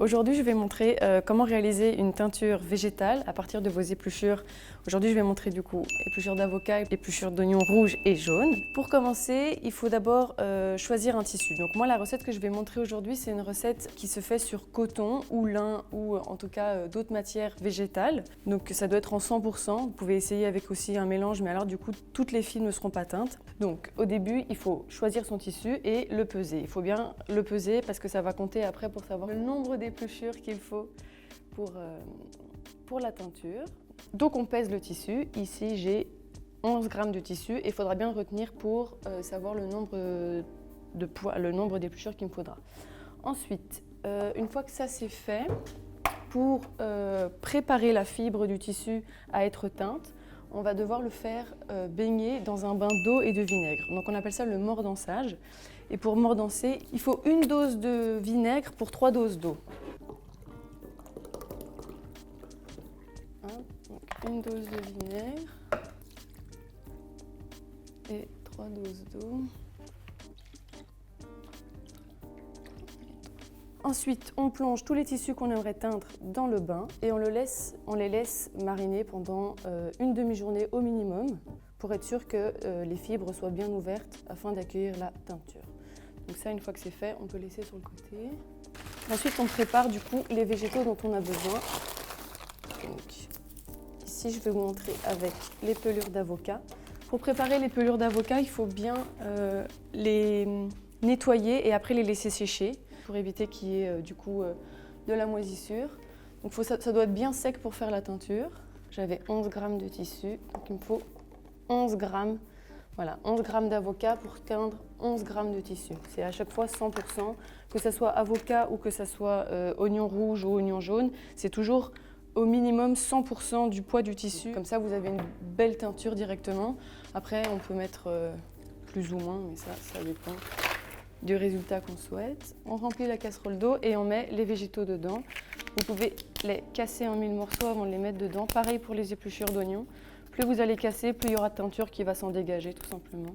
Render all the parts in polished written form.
Aujourd'hui, je vais montrer comment réaliser une teinture végétale à partir de vos épluchures. Aujourd'hui, je vais montrer du coup épluchures d'avocat, épluchures d'oignons rouges et jaunes. Pour commencer, il faut d'abord choisir un tissu. Donc moi, la recette que je vais montrer aujourd'hui, c'est une recette qui se fait sur coton ou lin ou en tout cas d'autres matières végétales. Donc ça doit être en 100%. Vous pouvez essayer avec aussi un mélange, mais alors du coup, toutes les fibres ne seront pas teintes. Donc au début, il faut choisir son tissu et le peser. Il faut bien le peser parce que ça va compter après pour savoir le nombre d'épluchures qu'il faut pour la teinture. Donc on pèse le tissu. Ici, j'ai 11 grammes de tissu et il faudra bien le retenir pour savoir le nombre d'épluchures qu'il me faudra. Ensuite, une fois que ça c'est fait, pour préparer la fibre du tissu à être teinte, on va devoir le faire baigner dans un bain d'eau et de vinaigre. Donc on appelle ça le mordançage. Et pour mordancer, il faut une dose de vinaigre pour 3 doses d'eau. Donc une dose de vinaigre et 3 doses d'eau. Ensuite, on plonge tous les tissus qu'on aimerait teindre dans le bain et on les laisse mariner pendant une demi-journée au minimum pour être sûr que les fibres soient bien ouvertes afin d'accueillir la teinture. Donc ça, une fois que c'est fait, on peut laisser sur le côté. Ensuite, on prépare du coup les végétaux dont on a besoin. Donc, ici, je vais vous montrer avec les pelures d'avocat. Pour préparer les pelures d'avocat, il faut bien les nettoyer et après les laisser sécher pour éviter qu'il y ait du coup de la moisissure. Donc ça doit être bien sec pour faire la teinture. J'avais 11 grammes de tissu, donc il me faut 11 grammes. Voilà, 11 grammes d'avocat pour teindre 11 grammes de tissu. C'est à chaque fois 100%, que ce soit avocat ou que ce soit oignon rouge ou oignon jaune, c'est toujours au minimum 100% du poids du tissu. Comme ça, vous avez une belle teinture directement. Après, on peut mettre plus ou moins, mais ça dépend du résultat qu'on souhaite. On remplit la casserole d'eau et on met les végétaux dedans. Vous pouvez les casser en 1000 morceaux avant de les mettre dedans. Pareil pour les épluchures d'oignons. Plus vous allez casser, plus il y aura de teinture qui va s'en dégager tout simplement.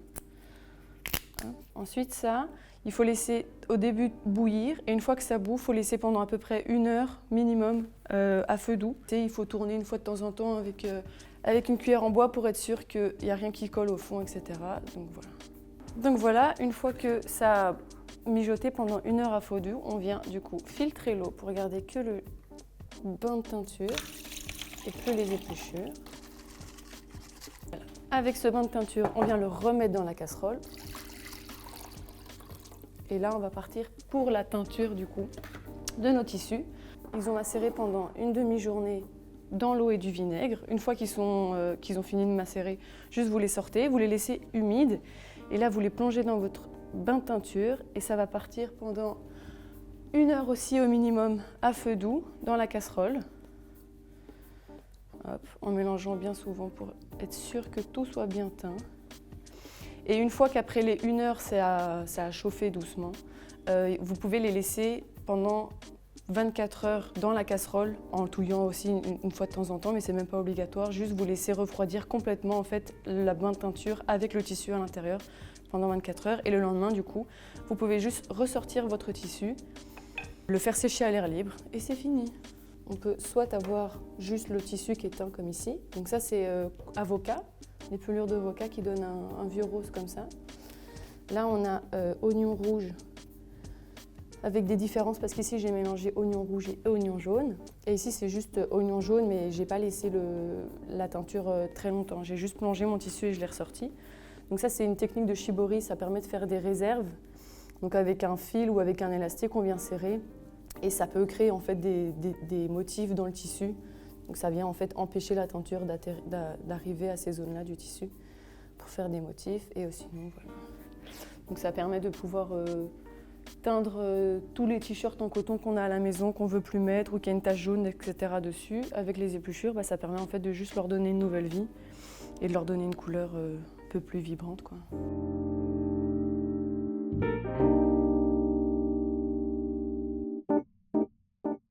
Ensuite ça, il faut laisser au début bouillir et une fois que ça bout, il faut laisser pendant à peu près 1 heure minimum à feu doux. Et il faut tourner une fois de temps en temps avec une cuillère en bois pour être sûr qu'il n'y a rien qui colle au fond, etc. Donc voilà, une fois que ça a mijoté pendant 1 heure à feu doux, on vient du coup filtrer l'eau pour garder que le bain de teinture et que les épluchures. Voilà. Avec ce bain de teinture, on vient le remettre dans la casserole. Et là, on va partir pour la teinture du coup de nos tissus. Ils ont macéré pendant une demi-journée dans l'eau et du vinaigre. Une fois qu'ils ont fini de macérer, juste vous les sortez, vous les laissez humides. Et là, vous les plongez dans votre bain de teinture et ça va partir pendant 1 heure aussi au minimum à feu doux dans la casserole. Hop, en mélangeant bien souvent pour être sûr que tout soit bien teint. Et une fois qu'après les 1 heure, ça a chauffé doucement, vous pouvez les laisser pendant 24 heures dans la casserole, en touillant aussi une fois de temps en temps, mais c'est même pas obligatoire, juste vous laissez refroidir complètement en fait la bain de teinture avec le tissu à l'intérieur pendant 24 heures. Et le lendemain, du coup, vous pouvez juste ressortir votre tissu, le faire sécher à l'air libre et c'est fini. On peut soit avoir juste le tissu qui est teint comme ici, donc ça c'est avocat, les pelures d'avocat qui donnent un vieux rose comme ça. Là on a oignon rouge, avec des différences parce qu'ici j'ai mélangé oignon rouge et oignon jaune. Et ici c'est juste oignon jaune mais j'ai pas laissé la teinture très longtemps. J'ai juste plongé mon tissu et je l'ai ressorti. Donc ça c'est une technique de shibori, ça permet de faire des réserves. Donc avec un fil ou avec un élastique on vient serrer et ça peut créer en fait des motifs dans le tissu. Donc ça vient en fait empêcher la teinture d'arriver à ces zones-là du tissu pour faire des motifs et sinon voilà. Donc ça permet de pouvoir teindre tous les t-shirts en coton qu'on a à la maison, qu'on veut plus mettre ou qu'il y a une tache jaune, etc. dessus. Avec les épluchures, ça permet en fait de juste leur donner une nouvelle vie et de leur donner une couleur un peu plus vibrante, quoi.